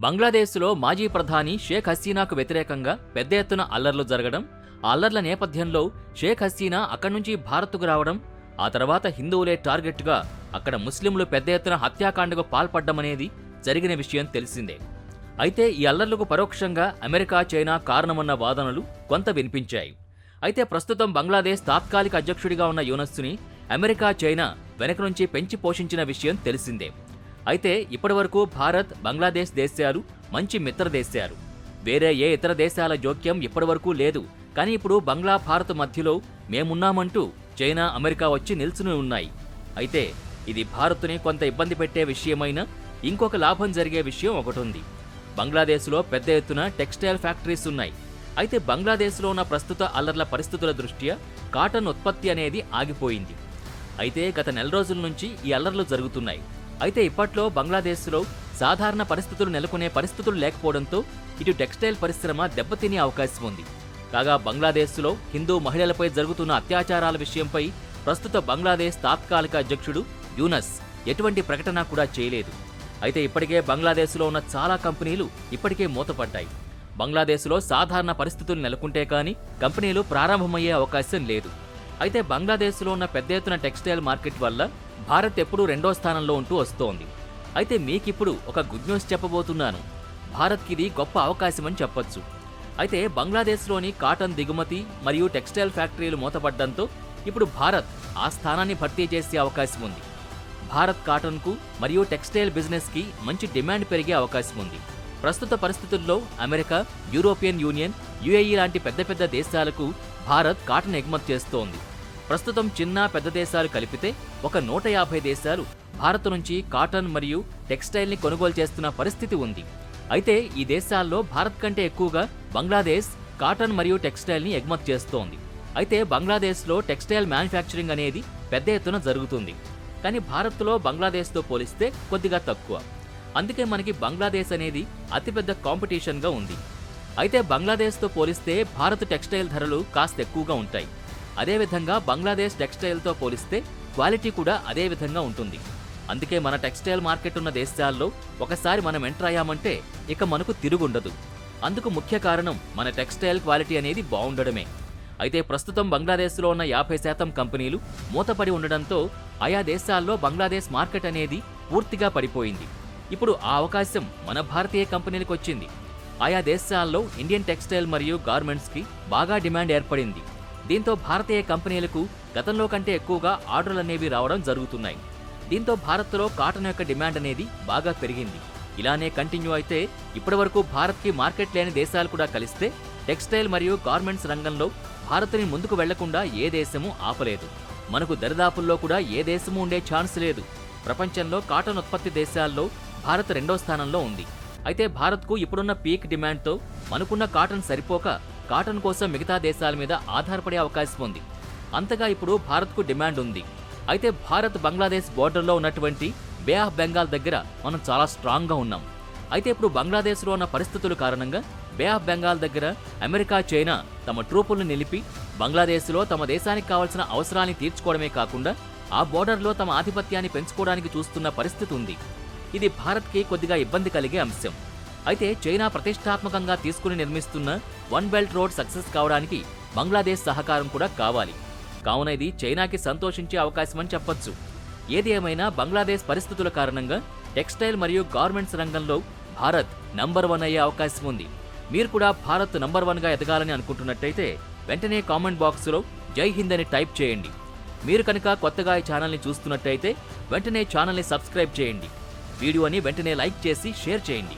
బంగ్లాదేశ్లో మాజీ ప్రధాని షేక్ హసీనాకు వ్యతిరేకంగా పెద్ద ఎత్తున అల్లర్లు జరగడం, ఆ అల్లర్ల నేపథ్యంలో షేక్ హసీనా అక్కడి నుంచి భారత్కు రావడం, ఆ తర్వాత హిందువులే టార్గెట్గా అక్కడ ముస్లింలు పెద్ద ఎత్తున హత్యాకాండకు పాల్పడ్డమనేది జరిగిన విషయం తెలిసిందే. అయితే ఈ అల్లర్లకు పరోక్షంగా అమెరికా, చైనా కారణమన్న వాదనలు కొంత వినిపించాయి. అయితే ప్రస్తుతం బంగ్లాదేశ్ తాత్కాలిక అధ్యక్షుడిగా ఉన్న యూనస్ని అమెరికా, చైనా వెనక నుంచి పెంచి పోషించిన విషయం తెలిసిందే. అయితే ఇప్పటివరకు భారత్, బంగ్లాదేశ్ దేశాలు మంచి మిత్ర దేశాలు. వేరే ఏ ఇతర దేశాల జోక్యం ఇప్పటివరకు లేదు. కానీ ఇప్పుడు బంగ్లా, భారత్ మధ్యలో మేమున్నామంటూ చైనా, అమెరికా వచ్చి నిల్చుని ఉన్నాయి. అయితే ఇది భారత్ని కొంత ఇబ్బంది పెట్టే విషయమైనా ఇంకొక లాభం జరిగే విషయం ఒకటుంది. బంగ్లాదేశ్లో పెద్ద ఎత్తున టెక్స్టైల్ ఫ్యాక్టరీస్ ఉన్నాయి. అయితే బంగ్లాదేశ్లో ఉన్న ప్రస్తుత అల్లర్ల పరిస్థితుల దృష్ట్యా కాటన్ ఉత్పత్తి అనేది ఆగిపోయింది. అయితే గత నెల రోజుల నుంచి ఈ అల్లర్లు జరుగుతున్నాయి. అయితే ఇప్పట్లో బంగ్లాదేశ్లో సాధారణ పరిస్థితులు నెలకొనే పరిస్థితులు లేకపోవడంతో ఇటు టెక్స్టైల్ పరిశ్రమ దెబ్బతినే అవకాశం ఉంది. కాగా బంగ్లాదేశ్లో హిందూ మహిళలపై జరుగుతున్న అత్యాచారాల విషయంపై ప్రస్తుత బంగ్లాదేశ్ తాత్కాలిక అధ్యక్షుడు యూనస్ ఎటువంటి ప్రకటన కూడా చేయలేదు. అయితే ఇప్పటికే బంగ్లాదేశ్లో ఉన్న చాలా కంపెనీలు ఇప్పటికే మూతపడ్డాయి. బంగ్లాదేశ్లో సాధారణ పరిస్థితులు నెలకొంటే కానీ కంపెనీలు ప్రారంభమయ్యే అవకాశం లేదు. అయితే బంగ్లాదేశ్లో ఉన్న పెద్ద ఎత్తున టెక్స్టైల్ మార్కెట్ వల్ల భారత్ ఎప్పుడూ రెండో స్థానంలో ఉంటూ వస్తోంది. అయితే మీకిప్పుడు ఒక గుడ్ న్యూస్ చెప్పబోతున్నాను. భారత్కి ఇది గొప్ప అవకాశమని చెప్పొచ్చు. అయితే బంగ్లాదేశ్లోని కాటన్ దిగుమతి మరియు టెక్స్టైల్ ఫ్యాక్టరీలు మూతపడ్డంతో ఇప్పుడు భారత్ ఆ స్థానాన్ని భర్తీ చేసే అవకాశం ఉంది. భారత్ కాటన్కు మరియు టెక్స్టైల్ బిజినెస్కి మంచి డిమాండ్ పెరిగే అవకాశం ఉంది. ప్రస్తుత పరిస్థితుల్లో అమెరికా, యూరోపియన్ యూనియన్, యుఏఈ లాంటి పెద్ద పెద్ద దేశాలకు భారత్ కాటన్ ఎగుమతి చేస్తోంది. ప్రస్తుతం చిన్న, పెద్ద దేశాలు కలిపితే ఒక 150 దేశాలు భారత్ నుంచి కాటన్ మరియు టెక్స్టైల్ని కొనుగోలు చేస్తున్న పరిస్థితి ఉంది. అయితే ఈ దేశాల్లో భారత్ కంటే ఎక్కువగా బంగ్లాదేశ్ కాటన్ మరియు టెక్స్టైల్ని ఎగుమతి చేస్తోంది. అయితే బంగ్లాదేశ్లో టెక్స్టైల్ మ్యానుఫ్యాక్చరింగ్ అనేది పెద్ద ఎత్తున జరుగుతుంది. కానీ భారత్లో బంగ్లాదేశ్తో పోలిస్తే కొద్దిగా తక్కువ. అందుకే మనకి బంగ్లాదేశ్ అనేది అతిపెద్ద కాంపిటీషన్గా ఉంది. అయితే బంగ్లాదేశ్తో పోలిస్తే భారత్ టెక్స్టైల్ ధరలు కాస్త ఎక్కువగా ఉంటాయి. అదేవిధంగా బంగ్లాదేశ్ టెక్స్టైల్తో పోలిస్తే క్వాలిటీ కూడా అదే విధంగా ఉంటుంది. అందుకే మన టెక్స్టైల్ మార్కెట్ ఉన్న దేశాల్లో ఒకసారి మనం ఎంటర్ అయ్యామంటే ఇక మనకు తిరుగుండదు. అందుకు ముఖ్య కారణం మన టెక్స్టైల్ క్వాలిటీ అనేది బాగుండడమే. అయితే ప్రస్తుతం బంగ్లాదేశ్లో ఉన్న 50% కంపెనీలు మూతపడి ఉండడంతో ఆయా దేశాల్లో బంగ్లాదేశ్ మార్కెట్ అనేది పూర్తిగా పడిపోయింది. ఇప్పుడు ఆ అవకాశం మన భారతీయ కంపెనీలకు వచ్చింది. ఆయా దేశాల్లో ఇండియన్ టెక్స్టైల్ మరియు గార్మెంట్స్కి బాగా డిమాండ్ ఏర్పడింది. దీంతో భారతీయ కంపెనీలకు గతంలో కంటే ఎక్కువగా ఆర్డర్లు అనేవి రావడం జరుగుతున్నాయి. దీంతో భారత్లో కాటన్ యొక్క డిమాండ్ అనేది బాగా పెరిగింది. ఇలానే కంటిన్యూ అయితే ఇప్పటివరకు భారత్కి మార్కెట్ లేని దేశాలు కూడా కలిస్తే టెక్స్టైల్ మరియు గార్మెంట్స్ రంగంలో భారత్ని ముందుకు వెళ్లకుండా ఏ దేశమూ ఆపలేదు. మనకు దరిదాపుల్లో కూడా ఏ దేశమూ ఉండే ఛాన్స్ లేదు. ప్రపంచంలో కాటన్ ఉత్పత్తి దేశాల్లో భారత్ రెండో స్థానంలో ఉంది. అయితే భారత్కు ఇప్పుడున్న పీక్ డిమాండ్తో మనకున్న కాటన్ సరిపోక కాటన్ కోసం మిగతా దేశాల మీద ఆధారపడే అవకాశం ఉంది. అంతగా ఇప్పుడు భారత్కు డిమాండ్ ఉంది. అయితే భారత్ బంగ్లాదేశ్ బోర్డర్లో ఉన్నటువంటి బే ఆఫ్ బెంగాల్ దగ్గర మనం చాలా స్ట్రాంగ్గా ఉన్నాం. అయితే ఇప్పుడు బంగ్లాదేశ్లో ఉన్న పరిస్థితుల కారణంగా బే ఆఫ్ బెంగాల్ దగ్గర అమెరికా, చైనా తమ ట్రూపులను నిలిపి బంగ్లాదేశ్లో తమ దేశానికి కావాల్సిన అవసరాన్ని తీర్చుకోవడమే కాకుండా ఆ బోర్డర్లో తమ ఆధిపత్యాన్ని పెంచుకోవడానికి చూస్తున్న పరిస్థితి ఉంది. ఇది భారత్కి కొద్దిగా ఇబ్బంది కలిగే అంశం. అయితే చైనా ప్రతిష్టాత్మకంగా తీసుకుని నిర్మిస్తున్న వన్ బెల్ట్ రోడ్ సక్సెస్ కావడానికి బంగ్లాదేశ్ సహకారం కూడా కావాలి. కావున ఇది చైనాకి సంతోషించే అవకాశమని చెప్పొచ్చు. ఏది ఏమైనా బంగ్లాదేశ్ పరిస్థితుల కారణంగా టెక్స్టైల్ మరియు గార్మెంట్స్ రంగంలో భారత్ నంబర్ 1 అయ్యే అవకాశం ఉంది. మీరు కూడా భారత్ నంబర్ 1గా ఎదగాలని అనుకుంటున్నట్టయితే వెంటనే కామెంట్ బాక్స్లో జై హింద్ అని టైప్ చేయండి. మీరు కనుక కొత్తగా ఈ ఛానల్ని చూస్తున్నట్టయితే వెంటనే ఛానల్ని సబ్స్క్రైబ్ చేయండి. వీడియోని వెంటనే లైక్ చేసి షేర్ చేయండి.